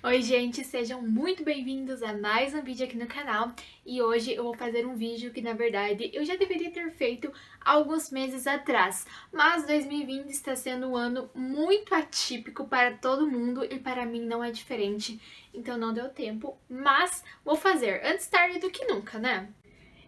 Oi gente, sejam muito bem-vindos a mais um vídeo aqui no canal e hoje eu vou fazer um vídeo que na verdade eu já deveria ter feito alguns meses atrás, mas 2020 está sendo um ano muito atípico para todo mundo e para mim não é diferente, então não deu tempo, mas vou fazer antes tarde do que nunca, né?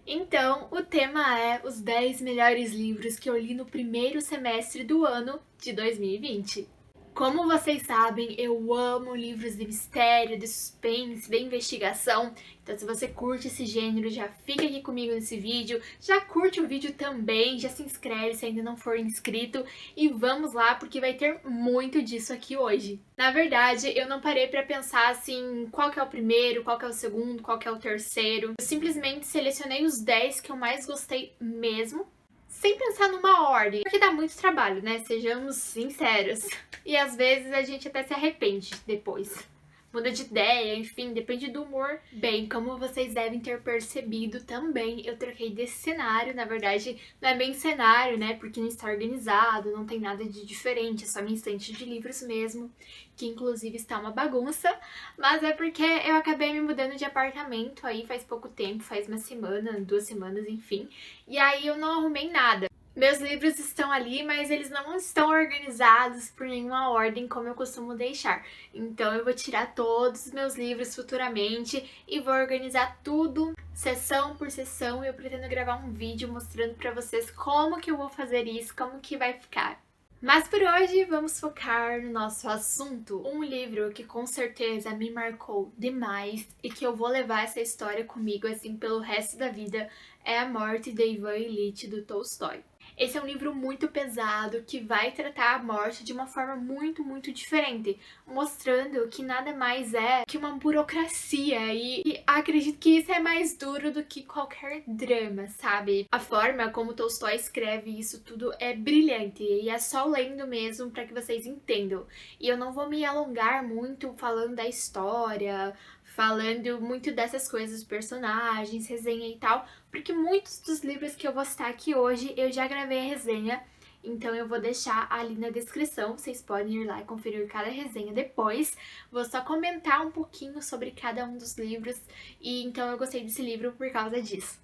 Então, o tema é os 10 melhores livros que eu li no primeiro semestre do ano de 2020. Como vocês sabem, eu amo livros de mistério, de suspense, de investigação. Então, se você curte esse gênero, já fica aqui comigo nesse vídeo. Já curte o vídeo também, já se inscreve se ainda não for inscrito. E vamos lá, porque vai ter muito disso aqui hoje. Na verdade, eu não parei pra pensar assim, qual que é o primeiro, qual que é o segundo, qual que é o terceiro. Eu simplesmente selecionei os 10 que eu mais gostei mesmo, sem pensar numa ordem, porque dá muito trabalho, né? Sejamos sinceros. E às vezes a gente até se arrepende depois. Muda de ideia, enfim, depende do humor. Bem, como vocês devem ter percebido também, eu troquei desse cenário. Na verdade, não é bem cenário, né? Porque não está organizado, não tem nada de diferente, é só minha estante de livros mesmo, que inclusive está uma bagunça. Mas é porque eu acabei me mudando de apartamento aí faz pouco tempo, faz uma semana, 2 semanas, enfim. E aí eu não arrumei nada. Meus livros estão ali, mas eles não estão organizados por nenhuma ordem como eu costumo deixar. Então eu vou tirar todos os meus livros futuramente e vou organizar tudo, seção por seção, e eu pretendo gravar um vídeo mostrando pra vocês como que eu vou fazer isso, como que vai ficar. Mas por hoje vamos focar no nosso assunto. Um livro que com certeza me marcou demais e que eu vou levar essa história comigo assim pelo resto da vida é A Morte de Ivan Ilitch, do Tolstói. Esse é um livro muito pesado que vai tratar a morte de uma forma muito diferente, mostrando que nada mais é que uma burocracia e acredito que isso é mais duro do que qualquer drama, sabe? A forma como Tolstói escreve isso tudo é brilhante e é só lendo mesmo para que vocês entendam. E eu não vou me alongar muito falando da história, falando muito dessas coisas, personagens, resenha e tal, porque muitos dos livros que eu vou citar aqui hoje eu já gravei a resenha, então eu vou deixar ali na descrição, vocês podem ir lá e conferir cada resenha depois. Vou só comentar um pouquinho sobre cada um dos livros, e então eu gostei desse livro por causa disso.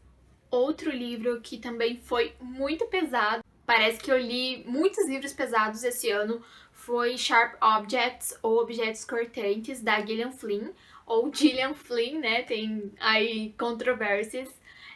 Outro livro que também foi muito pesado, parece que eu li muitos livros pesados esse ano, foi Sharp Objects, ou Objetos Cortantes, da Gillian Flynn, ou Gillian Flynn, né? Tem aí controvérsias.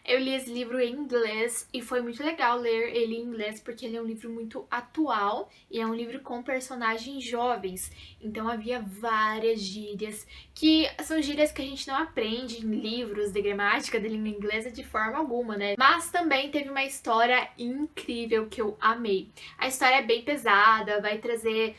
Eu li esse livro em inglês e foi muito legal ler ele em inglês porque ele é um livro muito atual e é um livro com personagens jovens. Então havia várias gírias que são gírias que a gente não aprende em livros de gramática de língua inglesa de forma alguma, né? Mas também teve uma história incrível que eu amei. A história é bem pesada, vai trazer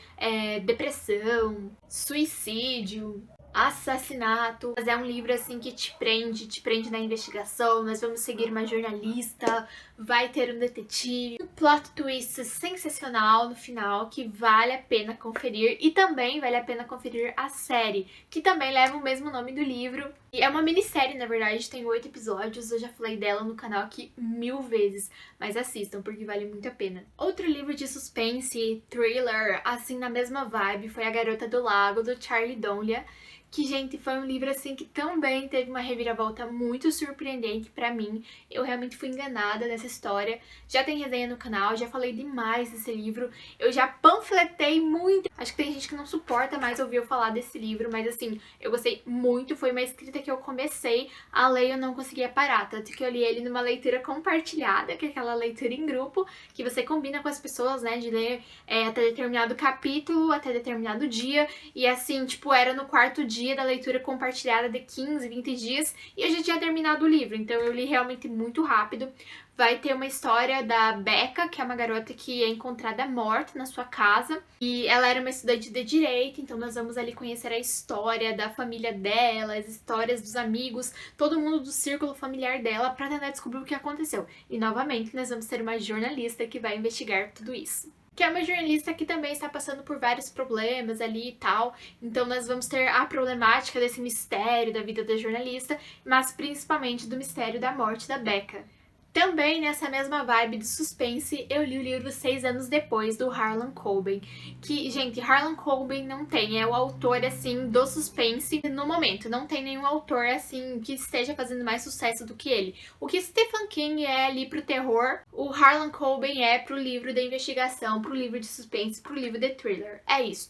depressão, suicídio, assassinato. Mas é um livro assim que te prende na investigação. Nós vamos seguir uma jornalista, vai ter um detetive, um plot twist sensacional no final que vale a pena conferir, e também vale a pena conferir a série, que também leva o mesmo nome do livro. E é uma minissérie, na verdade, tem 8 episódios, eu já falei dela no canal aqui 1000 vezes, mas assistam porque vale muito a pena. Outro livro de suspense, thriller, assim na mesma vibe, foi A Garota do Lago, do Charlie Donlia, que, gente, foi um livro assim que também teve uma reviravolta muito surpreendente pra mim. Eu realmente fui enganada nessa história. Já tem resenha no canal, já falei demais desse livro. Eu já panfletei muito. Acho que tem gente que não suporta mais ouvir eu falar desse livro, mas assim, eu gostei muito. Foi uma escrita que eu comecei a ler e eu não conseguia parar. Tanto que eu li ele numa leitura compartilhada, que é aquela leitura em grupo, que você combina com as pessoas, né, de ler até determinado capítulo, até determinado dia. E assim, tipo, era no quarto dia da leitura compartilhada de 15, 20 dias e eu já tinha terminado o livro, então eu li realmente muito rápido. Vai ter uma história da Becca, que é uma garota que é encontrada morta na sua casa, e ela era uma estudante de direito, então nós vamos ali conhecer a história da família dela, as histórias dos amigos, todo mundo do círculo familiar dela, para tentar descobrir o que aconteceu. E novamente nós vamos ter uma jornalista que vai investigar tudo isso, que é uma jornalista que também está passando por vários problemas ali e tal. Então nós vamos ter a problemática desse mistério da vida da jornalista, mas principalmente do mistério da morte da Becca. Também nessa mesma vibe de suspense, eu li o livro 6 anos depois, do Harlan Coben. Que, gente, Harlan Coben não tem, é o autor, assim, do suspense no momento. Não tem nenhum autor, assim, que esteja fazendo mais sucesso do que ele. O que Stephen King é ali pro terror, o Harlan Coben é pro livro da investigação, pro livro de suspense, pro livro de thriller. É isso.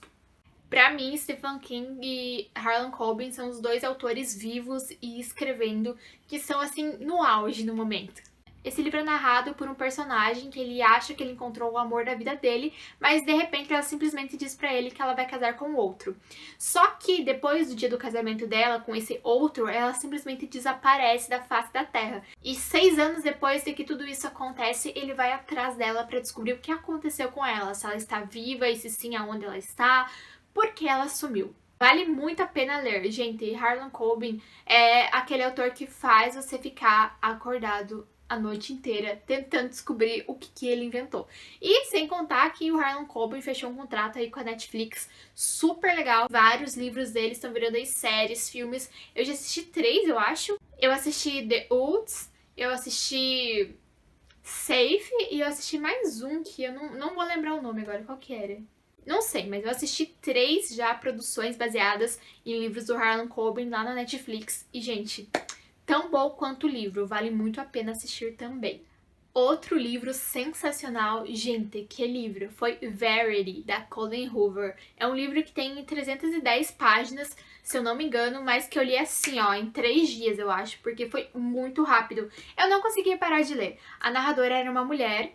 Pra mim, Stephen King e Harlan Coben são os dois autores vivos e escrevendo que são, assim, no auge no momento. Esse livro é narrado por um personagem que ele acha que ele encontrou o amor da vida dele, mas de repente ela simplesmente diz pra ele que ela vai casar com outro. Só que depois do dia do casamento dela com esse outro, ela simplesmente desaparece da face da terra. E 6 anos depois de que tudo isso acontece, ele vai atrás dela pra descobrir o que aconteceu com ela, se ela está viva e se sim, aonde ela está, por que ela sumiu. Vale muito a pena ler, gente. Harlan Coben é aquele autor que faz você ficar acordado a noite inteira tentando descobrir o que ele inventou. E sem contar que o Harlan Coben fechou um contrato aí com a Netflix super legal. Vários livros dele estão virando aí séries, filmes. Eu já assisti 3, eu acho. Eu assisti The Woods, eu assisti Safe e eu assisti mais um que eu não vou lembrar o nome agora. Qual que era? Não sei, mas eu assisti 3 já produções baseadas em livros do Harlan Coben lá na Netflix. E, gente, tão bom quanto o livro, vale muito a pena assistir também. Outro livro sensacional, gente, que livro? Foi Verity, da Colleen Hoover. É um livro que tem 310 páginas, se eu não me engano, mas que eu li assim, ó, em 3 dias, eu acho, porque foi muito rápido. Eu não conseguia parar de ler. A narradora era uma mulher,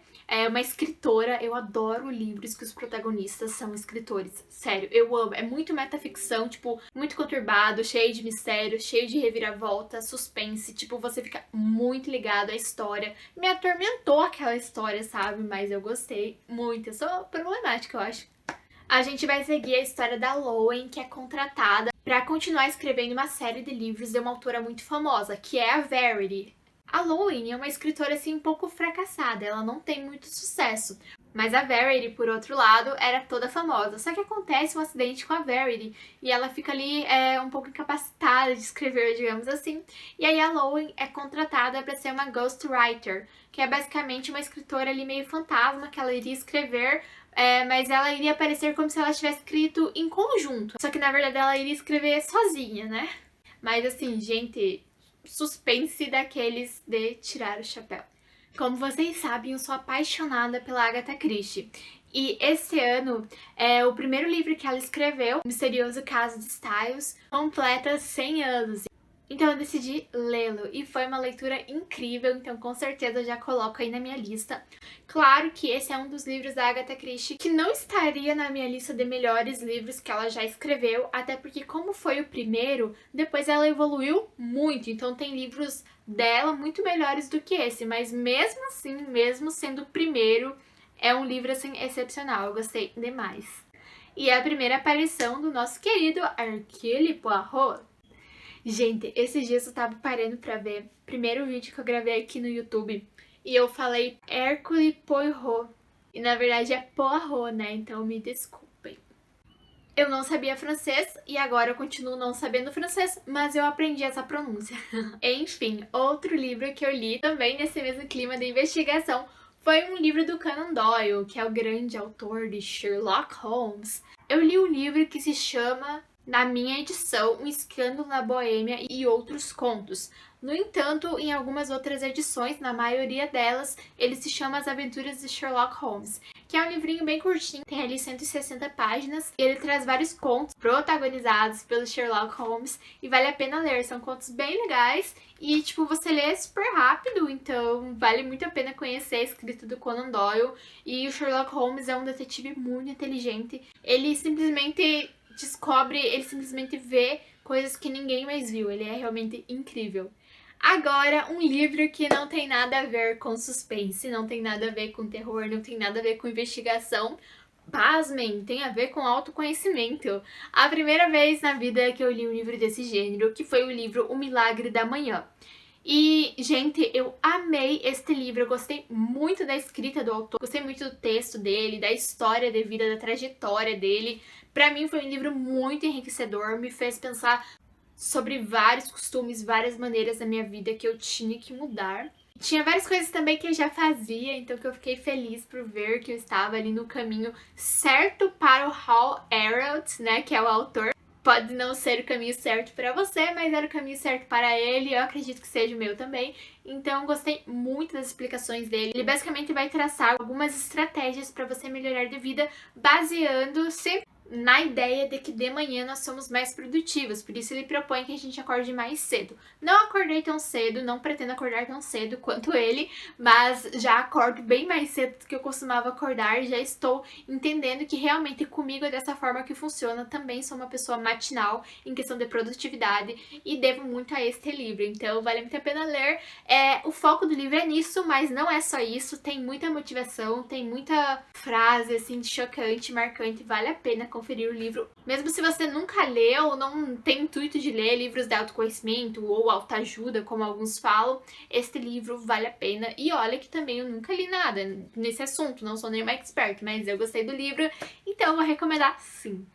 uma escritora. Eu adoro livros que os protagonistas são escritores. Sério, eu amo. É muito metaficção, tipo, muito conturbado, cheio de mistério, cheio de reviravolta, suspense. Tipo, você fica muito ligado à história. Me atormentou aquela história, sabe? Mas eu gostei muito. Eu sou problemática, eu acho. A gente vai seguir a história da Lowen, que é contratada para continuar escrevendo uma série de livros de uma autora muito famosa, que é a Verity. A Lowen é uma escritora assim um pouco fracassada, ela não tem muito sucesso. Mas a Verity, por outro lado, era toda famosa. Só que acontece um acidente com a Verity e ela fica ali um pouco incapacitada de escrever, digamos assim. E aí a Lowen é contratada para ser uma ghostwriter, que é basicamente uma escritora ali meio fantasma que ela iria escrever, mas ela iria aparecer como se ela tivesse escrito em conjunto. Só que na verdade ela iria escrever sozinha, né? Mas assim, gente, suspense daqueles de tirar o chapéu. Como vocês sabem, eu sou apaixonada pela Agatha Christie. E esse ano, o primeiro livro que ela escreveu, O Misterioso Caso de Styles, completa 100 anos. Então eu decidi lê-lo e foi uma leitura incrível, então com certeza eu já coloco aí na minha lista. Claro que esse é um dos livros da Agatha Christie que não estaria na minha lista de melhores livros que ela já escreveu, até porque como foi o primeiro, depois ela evoluiu muito, então tem livros dela muito melhores do que esse, mas mesmo assim, mesmo sendo o primeiro, é um livro assim excepcional, eu gostei demais. E é a primeira aparição do nosso querido Hercule Poirot. Gente, esses dias eu tava parando pra ver o primeiro vídeo que eu gravei aqui no YouTube e eu falei Hercule Poirot. E na verdade é Poirot, né? Então me desculpem. Eu não sabia francês e agora eu continuo não sabendo francês, mas eu aprendi essa pronúncia. Enfim, outro livro que eu li também nesse mesmo clima de investigação foi um livro do Conan Doyle, que é o grande autor de Sherlock Holmes. Eu li um livro que se chama, na minha edição, Um Escândalo na Boêmia e Outros Contos. No entanto, em algumas outras edições, na maioria delas, ele se chama As Aventuras de Sherlock Holmes, que é um livrinho bem curtinho, tem ali 160 páginas, e ele traz vários contos protagonizados pelo Sherlock Holmes, e vale a pena ler, são contos bem legais, e tipo, você lê super rápido, então vale muito a pena conhecer a escrita do Conan Doyle, e o Sherlock Holmes é um detetive muito inteligente, ele simplesmente descobre, ele simplesmente vê coisas que ninguém mais viu, ele é realmente incrível. Agora, um livro que não tem nada a ver com suspense, não tem nada a ver com terror, não tem nada a ver com investigação. Pasmem, tem a ver com autoconhecimento. A primeira vez na vida que eu li um livro desse gênero, que foi o livro O Milagre da Manhã. E, gente, eu amei este livro, eu gostei muito da escrita do autor, gostei muito do texto dele, da história de vida, da trajetória dele. Pra mim foi um livro muito enriquecedor, me fez pensar sobre vários costumes, várias maneiras da minha vida que eu tinha que mudar. Tinha várias coisas também que eu já fazia, então que eu fiquei feliz por ver que eu estava ali no caminho certo para o Hal Elrod, né, que é o autor. Pode não ser o caminho certo para você, mas era o caminho certo para ele, eu acredito que seja o meu também. Então gostei muito das explicações dele. Ele basicamente vai traçar algumas estratégias para você melhorar de vida, baseando-se na ideia de que de manhã nós somos mais produtivos, por isso ele propõe que a gente acorde mais cedo. Não acordei tão cedo, não pretendo acordar tão cedo quanto ele, mas já acordo bem mais cedo do que eu costumava acordar, já estou entendendo que realmente comigo é dessa forma que funciona. Também sou uma pessoa matinal em questão de produtividade e devo muito a este livro, então vale muito a pena ler. O foco do livro é nisso, mas não é só isso, tem muita motivação, tem muita frase assim chocante, marcante, vale a pena conferir o livro. Mesmo se você nunca leu ou não tem intuito de ler livros de autoconhecimento ou autoajuda, como alguns falam, este livro vale a pena. E olha que também eu nunca li nada nesse assunto, não sou nenhuma expert, mas eu gostei do livro, então eu vou recomendar sim.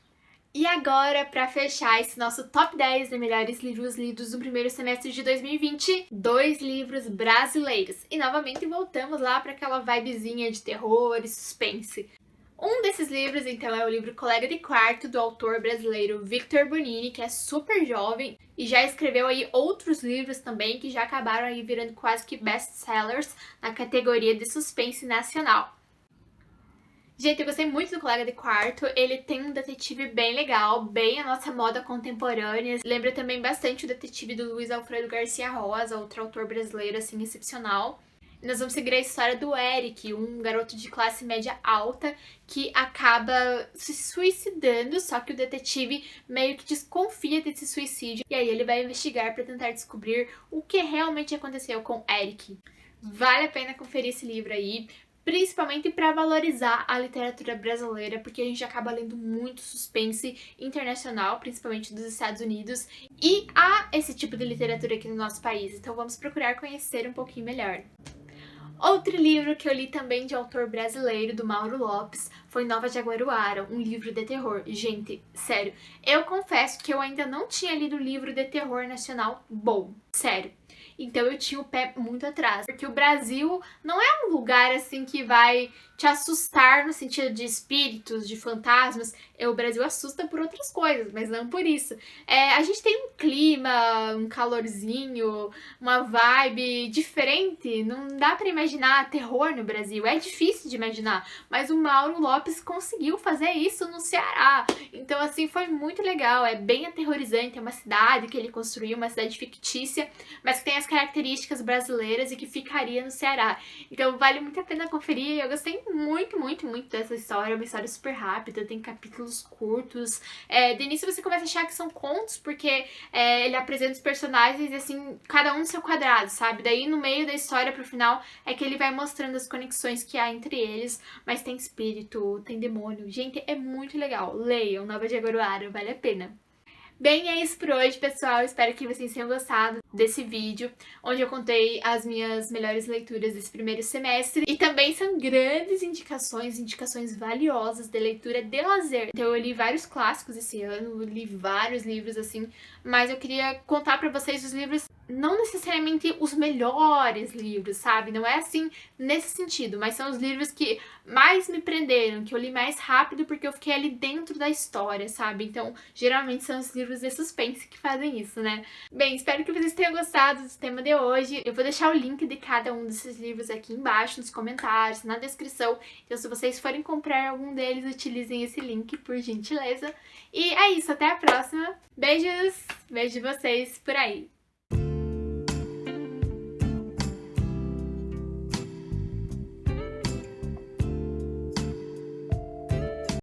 E agora, para fechar esse nosso top 10 de melhores livros lidos no primeiro semestre de 2020, 2 livros brasileiros. E novamente voltamos lá para aquela vibezinha de terror e suspense. Um desses livros, então, é o livro Colega de Quarto, do autor brasileiro Victor Bonini, que é super jovem e já escreveu aí outros livros também que já acabaram aí virando quase que best-sellers na categoria de suspense nacional. Gente, eu gostei muito do Colega de Quarto, ele tem um detetive bem legal, bem a nossa moda contemporânea. Lembra também bastante o detetive do Luiz Alfredo Garcia Rosa, outro autor brasileiro, assim, excepcional. Nós vamos seguir a história do Eric, um garoto de classe média alta que acaba se suicidando, só que o detetive meio que desconfia desse suicídio e aí ele vai investigar para tentar descobrir o que realmente aconteceu com Eric. Vale a pena conferir esse livro aí, principalmente para valorizar a literatura brasileira, porque a gente acaba lendo muito suspense internacional, principalmente dos Estados Unidos, e há esse tipo de literatura aqui no nosso país, então vamos procurar conhecer um pouquinho melhor. Outro livro que eu li também de autor brasileiro, do Mauro Lopes, foi Nova Jaguaruara, um livro de terror. Gente, sério, eu confesso que eu ainda não tinha lido livro de terror nacional bom, sério. Então eu tinha o pé muito atrás, porque o Brasil não é um lugar assim que vai te assustar no sentido de espíritos, de fantasmas. O Brasil assusta por outras coisas, mas não por isso. A gente tem um clima, um calorzinho, uma vibe diferente. Não dá pra imaginar terror no Brasil, é difícil de imaginar. Mas o Mauro Lopes conseguiu fazer isso no Ceará. Então assim, foi muito legal, é bem aterrorizante. É uma cidade que ele construiu, uma cidade fictícia, mas que tem as características brasileiras e que ficaria no Ceará. Então vale muito a pena conferir. Eu gostei muito, muito, muito dessa história. É uma história super rápida, tem capítulos curtos. De início você começa a achar que são contos, porque ele apresenta os personagens e assim, cada um no seu quadrado, sabe? Daí no meio da história pro final é que ele vai mostrando as conexões que há entre eles, mas tem espírito, tem demônio. Gente, é muito legal. Leiam Nova Jaguaruara, vale a pena. Bem, é isso por hoje, pessoal. Espero que vocês tenham gostado desse vídeo, onde eu contei as minhas melhores leituras desse primeiro semestre. E também são grandes indicações valiosas de leitura de lazer. Então eu li vários clássicos esse ano, li vários livros assim, mas eu queria contar pra vocês os livros, não necessariamente os melhores livros, sabe? Não é assim nesse sentido, mas são os livros que mais me prenderam, que eu li mais rápido porque eu fiquei ali dentro da história, sabe? Então, geralmente são os livros de suspense que fazem isso, né? Bem, espero que vocês tenham gostado do tema de hoje. Eu vou deixar o link de cada um desses livros aqui embaixo, nos comentários, na descrição. Então, se vocês forem comprar algum deles, utilizem esse link, por gentileza. E é isso, até a próxima. Beijos! Vejo vocês por aí!